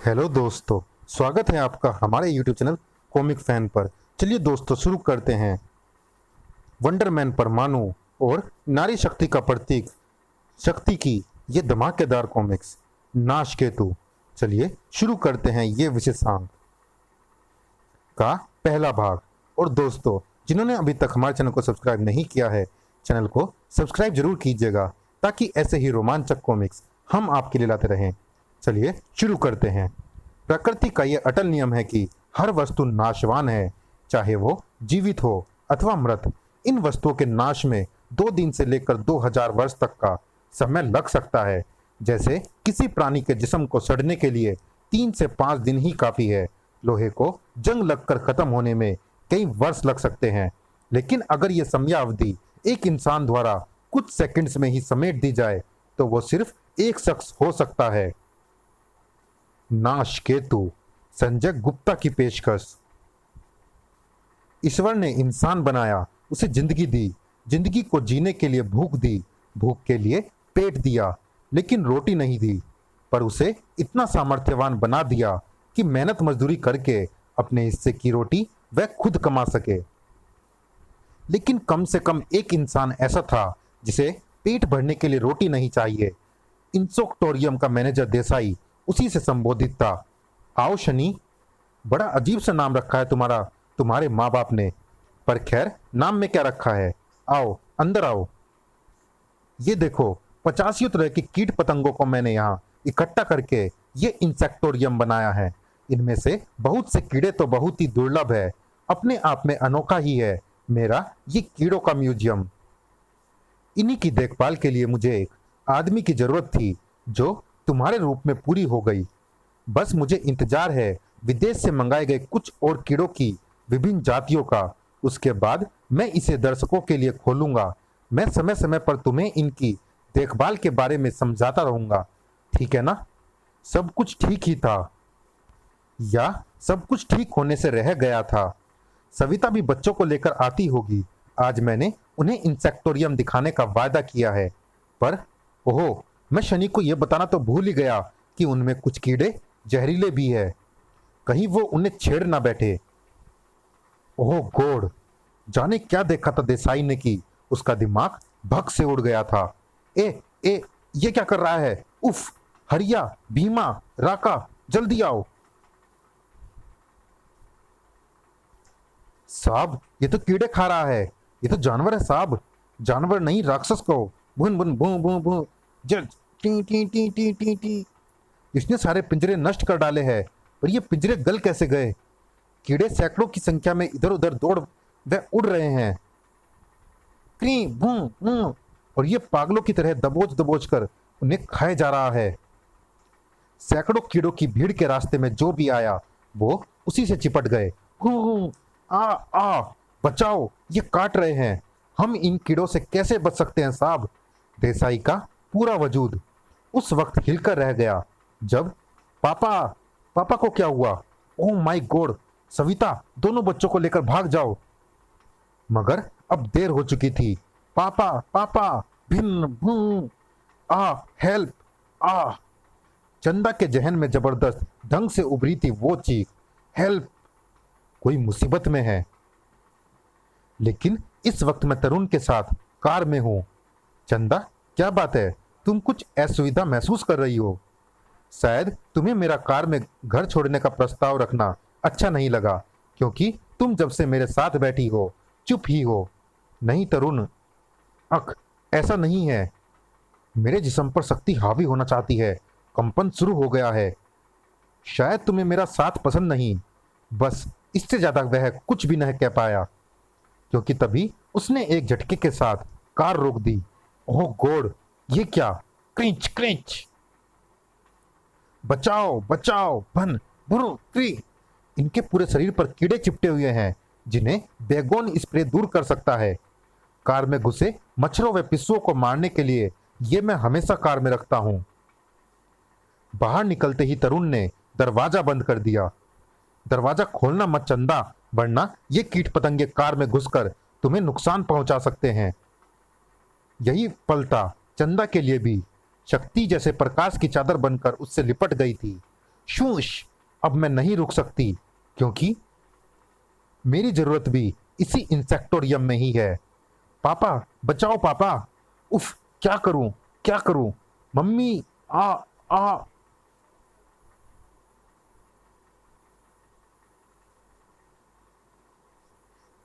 Hello दोस्तों, स्वागत है आपका हमारे YouTube चैनल कॉमिक फैन पर। चलिए दोस्तों शुरू करते हैं। वंडरमैन परमाणु और नारी शक्ति का प्रतीक शक्ति की ये धमाकेदार कॉमिक्स नाश केतु। चलिए शुरू करते हैं ये विशेषांक का पहला भाग। और दोस्तों, जिन्होंने अभी तक हमारे चैनल को सब्सक्राइब नहीं किया है, चैनल को सब्सक्राइब जरूर कीजिएगा ताकि ऐसे ही रोमांचक कॉमिक्स हम आपके लिए लाते रहें। चलिए शुरू करते हैं। प्रकृति का यह अटल नियम है कि हर वस्तु नाशवान है, चाहे वो जीवित हो अथवा मृत। इन वस्तुओं के नाश में 2 दिन से लेकर 2000 वर्ष तक का समय लग सकता है। जैसे किसी प्राणी के जिस्म को सड़ने के लिए 3 से 5 दिन ही काफी है। लोहे को जंग लगकर खत्म होने में कई वर्ष लग सकते हैं, लेकिन अगर यह समयावधि एक इंसान द्वारा कुछ सेकंड्स में ही समेट दी जाए तो वो सिर्फ एक शख्स हो सकता है। नाश केतु, संजय गुप्ता की पेशकश। ईश्वर ने इंसान बनाया, उसे जिंदगी दी, जिंदगी को जीने के लिए भूख दी, भूख के लिए पेट दिया, लेकिन रोटी नहीं दी। पर उसे इतना सामर्थ्यवान बना दिया कि मेहनत मजदूरी करके अपने हिस्से की रोटी वह खुद कमा सके। लेकिन कम से कम एक इंसान ऐसा था जिसे पेट भरने के लिए रोटी नहीं चाहिए। इंसोक्टोरियम का मैनेजर देसाई उसी से संबोधित था। आओ शनि, बड़ा अजीब सा नाम रखा है तुम्हारे माँ बाप ने, पर खैर नाम में क्या रखा है। आओ अंदर आओ। ये देखो, 85 तरह के कीट पतंगों को मैंने यहाँ इकट्ठा करके ये इंसेक्टोरियम बनाया है। इनमें से बहुत से कीड़े तो बहुत ही दुर्लभ है, अपने आप में अनोखा ही है मेरा ये कीड़ों का म्यूजियम। इन्हीं की देखभाल के लिए मुझे एक आदमी की जरूरत थी जो तुम्हारे रूप में पूरी हो गई। बस मुझे इंतजार है विदेश से मंगाए गए कुछ और कीड़ों की विभिन्न जातियों का। उसके बाद मैं इसे दर्शकों के लिए खोलूंगा। मैं समय समय पर तुम्हें इनकी देखभाल के बारे में समझाता रहूंगा, ठीक है ना? सब कुछ ठीक ही था, या सब कुछ ठीक होने से रह गया था। सविता भी बच्चों को लेकर आती होगी। आज मैंने उन्हें इंसेक्टोरियम दिखाने का वायदा किया है, पर ओहो, मैं शनि को यह बताना तो भूल ही गया कि उनमें कुछ कीड़े जहरीले भी है। कहीं वो उन्हें छेड़ ना बैठे। ओह गॉड, जाने क्या देखा था देसाई ने कि उसका दिमाग भग से उड़ गया था। ए ये क्या कर रहा है? उफ, हरिया, भीमा, राका, जल्दी आओ। साहब, ये तो कीड़े खा रहा है। ये तो जानवर है साहब, जानवर नहीं राक्षस को। बुन बुन भू भू भू, जज T T T T T T. इसने सारे पिंजरे नष्ट कर डाले हैं, पर ये पिंजरे गल कैसे गए? कीड़े सैकड़ों की संख्या में इधर उधर दौड़ व उड़ रहे हैं। क्री भू भू, और ये पागलों की तरह दबोच दबोच कर उन्हें खाए जा रहा है। सैकड़ों कीड़ों की भीड़ के रास्ते में जो भी आया वो उसी से चिपट गए। हूं, आ बचाओ, ये काट रहे हैं। हम इन कीड़ों से कैसे बच सकते हैं साहब? देसाई का पूरा वजूद उस वक्त हिलकर रह गया जब पापा को क्या हुआ? ओह माय गॉड, सविता, दोनों बच्चों को लेकर भाग जाओ। मगर अब देर हो चुकी थी। पापा भिन्न भू, हेल्प, आ। चंदा के जहन में जबरदस्त ढंग से उभरी थी वो चीख, हेल्प, कोई मुसीबत में है। लेकिन इस वक्त मैं तरुण के साथ कार में हूं। चंदा, क्या बात है? तुम कुछ असुविधा महसूस कर रही हो। शायद तुम्हें मेरा कार में घर छोड़ने का प्रस्ताव रखना अच्छा नहीं लगा, क्योंकि तुम जब से मेरे साथ बैठी हो चुप ही हो। नहीं तरुण, ऐसा नहीं है। मेरे जिस्म पर शक्ति हावी होना चाहती है। कंपन शुरू हो गया है। शायद तुम्हें मेरा साथ पसंद नहीं। बस इससे ज्यादा वह कुछ भी नहीं कह पाया, क्योंकि तभी उसने एक झटके के साथ कार रोक दी। ओह गॉड, ये क्या? क्रिंच क्रिंच, बचाओ बचाओ, भन बुरु क्री। इनके पूरे शरीर पर कीड़े चिपटे हुए हैं जिन्हें बेगोन स्प्रे दूर कर सकता है। कार में घुसे मच्छरों व पिस्सुओं को मारने के लिए ये मैं हमेशा कार में रखता हूं। बाहर निकलते ही तरुण ने दरवाजा बंद कर दिया। दरवाजा खोलना मत चंदा, वरना ये कीट पतंगे कार में घुसकर तुम्हें नुकसान पहुंचा सकते हैं। यही पलटा चंदा के लिए भी। शक्ति जैसे प्रकाश की चादर बनकर उससे लिपट गई थी। शूश। अब मैं नहीं रुक सकती, क्योंकि मेरी जरूरत भी इसी इंसेक्टोरियम में ही है। पापा बचाओ पापा। उफ, क्या करूं, क्या करूं। मम्मी, आ आ।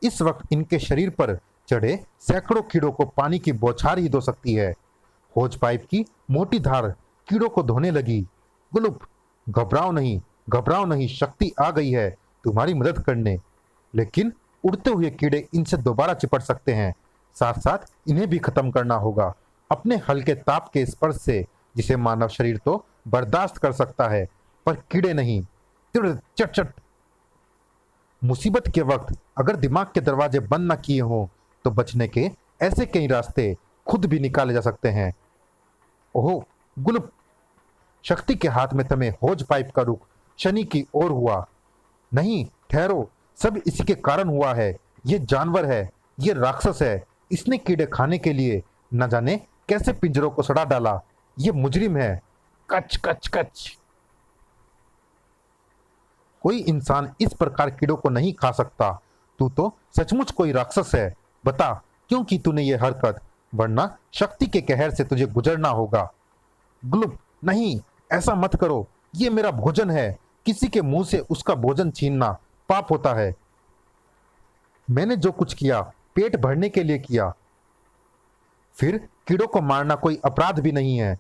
इस वक्त इनके शरीर पर चढ़े सैकड़ों कीड़ों को पानी की बौछार ही धो सकती है। होज पाइप की मोटी धार कीड़ों को धोने लगी। गुलुप, घबराओ नहीं, घबराओ नहीं, शक्ति आ गई है तुम्हारी मदद करने। लेकिन उड़ते हुए कीड़े इनसे दोबारा चिपट सकते हैं, साथ साथ इन्हें भी खत्म करना होगा अपने हल्के ताप के स्पर्श से, जिसे मानव शरीर तो बर्दाश्त कर सकता है पर कीड़े नहीं। तिड़ चट चट। मुसीबत के वक्त अगर दिमाग के दरवाजे बंद न किए हों तो बचने के ऐसे कई रास्ते खुद भी निकाले जा सकते हैं। ओह गुलुप, शक्ति के हाथ में थमे होज पाइप का रुख शनि की ओर हुआ। नहीं ठहरो, सब इसी के कारण हुआ है। ये जानवर है, ये राक्षस है। इसने कीड़े खाने के लिए न जाने कैसे पिंजरों को सड़ा डाला। ये मुजरिम है। कच कच कच। कोई इंसान इस प्रकार कीड़ों को नहीं खा सकता। तू तो सचमुच कोई राक्षस है। बता क्यों की तूने ये हरकत, वरना शक्ति के कहर से तुझे गुजरना होगा। ग्लुप, नहीं ऐसा मत करो, ये मेरा भोजन है। किसी के मुंह से उसका भोजन छीनना पाप होता है। मैंने जो कुछ किया पेट भरने के लिए किया। फिर कीड़ों को मारना कोई अपराध भी नहीं है।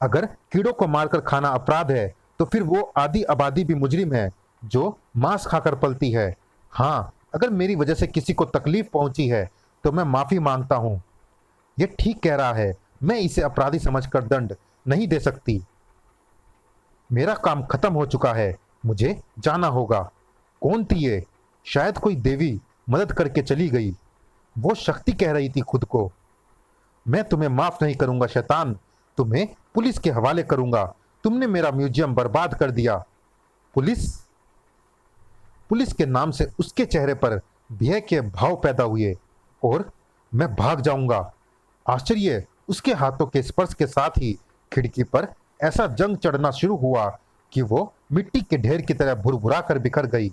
अगर कीड़ों को मारकर खाना अपराध है तो फिर वो आधी आबादी भी मुजरिम है जो मांस खाकर पलती है। हाँ, अगर मेरी वजह से किसी को तकलीफ पहुंची है तो मैं माफी मांगता हूं। ये ठीक कह रहा है, मैं इसे अपराधी समझकर दंड नहीं दे सकती। मेरा काम खत्म हो चुका है, मुझे जाना होगा। कौन थी ये? शायद कोई देवी मदद करके चली गई। वो शक्ति कह रही थी खुद को। मैं तुम्हें माफ नहीं करूंगा शैतान, तुम्हें पुलिस के हवाले करूंगा। तुमने मेरा म्यूजियम बर्बाद कर दिया। पुलिस? पुलिस के नाम से उसके चेहरे पर भय के भाव पैदा हुए। और मैं भाग जाऊंगा। आश्चर्य, उसके हाथों के स्पर्श के साथ ही खिड़की पर ऐसा जंग चढ़ना शुरू हुआ कि वो मिट्टी के ढेर की तरह भुरभुरा कर बिखर गई।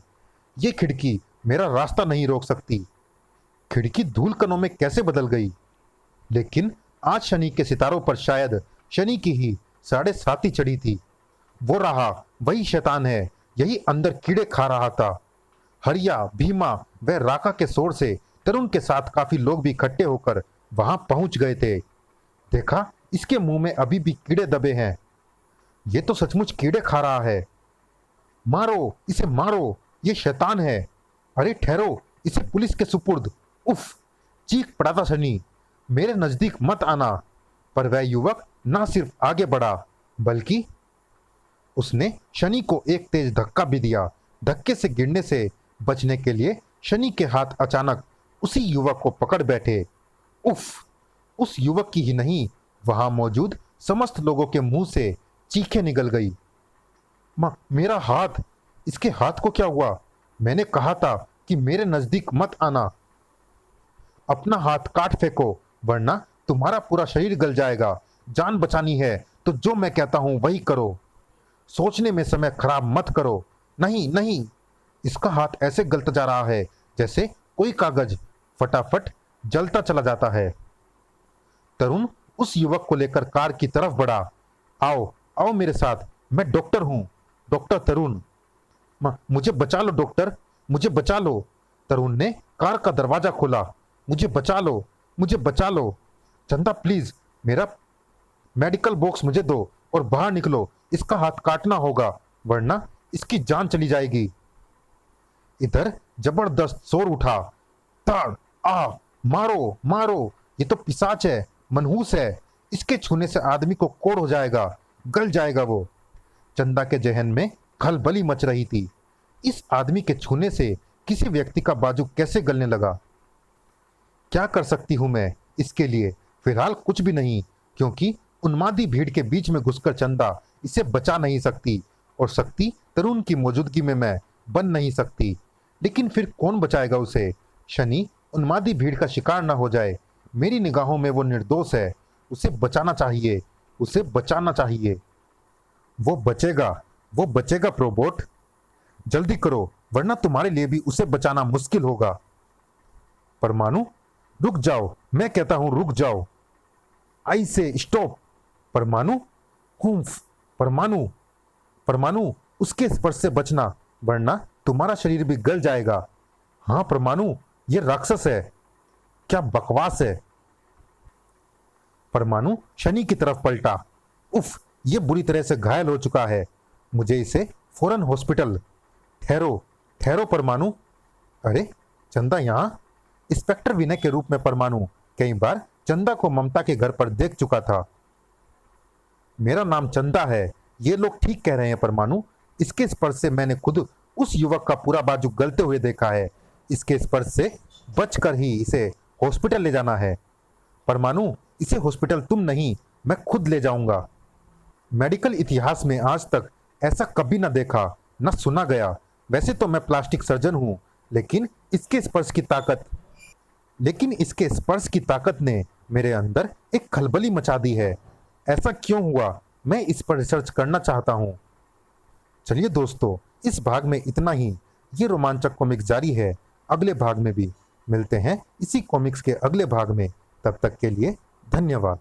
ये खिड़की मेरा रास्ता नहीं रोक सकती। खिड़की धूल कणों में कैसे बदल गई? लेकिन आज शनि के सितारों पर शायद शनि की ही 7.5 चढ़ी थी। वो रहा, वही शैतान है, यही अंदर कीड़े खा रहा था। हरिया, भीमा व राका के शोर से तरुण के साथ काफी लोग भी इकट्ठे होकर वहां पहुंच गए थे। देखा, इसके मुंह में अभी भी कीड़े दबे हैं। ये तो सचमुच कीड़े खा रहा है। मारो इसे, मारो, ये शैतान है। अरे ठहरो, इसे पुलिस के सुपुर्द। उफ, चीख पड़ा था शनि, मेरे नजदीक मत आना। पर वह युवक ना सिर्फ आगे बढ़ा बल्कि उसने शनि को एक तेज धक्का भी दिया। धक्के से गिरने से बचने के लिए शनि के हाथ अचानक उसी युवक को पकड़ बैठे। उफ, उस युवक की ही नहीं, वहां मौजूद समस्त लोगों के मुंह से चीखें निकल गई। मेरा हाथ, इसके हाथ को क्या हुआ? मैंने कहा था कि मेरे नजदीक मत आना। अपना हाथ काट फेंको, वरना तुम्हारा पूरा शरीर गल जाएगा। जान बचानी है तो जो मैं कहता हूं वही करो। सोचने में समय खराब मत करो। नहीं नहीं, इसका हाथ ऐसे गलता जा रहा है जैसे कोई कागज फटाफट जलता चला जाता है। तरुण उस युवक को लेकर कार की तरफ बढ़ा। आओ आओ मेरे साथ, मैं डॉक्टर हूं, डॉक्टर तरुण। मुझे बचा लो डॉक्टर, मुझे बचा लो। तरुण ने कार का दरवाजा खोला। मुझे बचा लो, मुझे बचा लो। चंदा प्लीज, मेरा मेडिकल बॉक्स मुझे दो और बाहर निकलो। इसका हाथ काटना होगा वरना इसकी जान चली जाएगी। इधर जबरदस्त शोर उठा। ताड़, आ, मारो मारो, ये तो पिशाच है, मनहूस है। इसके छूने से आदमी को कोड़ हो जाएगा, गल जाएगा वो। चंदा के जहन में खलबली मच रही थी। इस आदमी के छूने से किसी व्यक्ति का बाजू कैसे गलने लगा? क्या कर सकती हूं मैं इसके लिए? फिलहाल कुछ भी नहीं, क्योंकि उन्मादी भीड़ के बीच में घुसकर चंदा इसे बचा नहीं सकती और शक्ति तरुण की मौजूदगी में मैं बन नहीं सकती। लेकिन फिर कौन बचाएगा उसे? शनि उन्मादी भीड़ का शिकार न हो जाए। मेरी निगाहों में वो निर्दोष है, उसे बचाना चाहिए, उसे बचाना चाहिए। वो बचेगा प्रोबोट। जल्दी करो वरना तुम्हारे लिए भी उसे बचाना मुश्किल होगा। परमाणु रुक जाओ, मैं कहता हूं रुक जाओ। आई से स्टॉप। परमाणु हुम्फ। परमाणु परमाणु उसके स्पर्श से बचना वरना तुम्हारा शरीर भी गल जाएगा। हाँ परमाणु, ये राक्षस है। क्या बकवास है। परमाणु शनि की तरफ पलटा। उफ, ये बुरी तरह से घायल हो चुका है, मुझे इसे फौरन हॉस्पिटल। ठहरो ठहरो परमाणु। अरे चंदा यहाँ। इंस्पेक्टर विनय के रूप में परमाणु कई बार चंदा को ममता के घर पर देख चुका था। मेरा नाम चंदा है, ये लोग ठीक कह रहे हैं परमाणु। इसके स्पर्श से मैंने खुद उस युवक का पूरा बाजू गलते हुए देखा है। इसके स्पर्श से बचकर ही इसे हॉस्पिटल ले जाना है। परमाणु, इसे हॉस्पिटल तुम नहीं, मैं खुद ले जाऊंगा। मेडिकल इतिहास में आज तक ऐसा कभी ना देखा ना सुना गया। वैसे तो मैं प्लास्टिक सर्जन हूं, लेकिन इसके स्पर्श की ताकत ने मेरे अंदर एक खलबली मचा दी है। ऐसा क्यों हुआ, मैं इस पर रिसर्च करना चाहता हूं। चलिए दोस्तों, इस भाग में इतना ही। ये रोमांचक कॉमिक्स जारी है अगले भाग में भी। मिलते हैं इसी कॉमिक्स के अगले भाग में। तब तक के लिए धन्यवाद।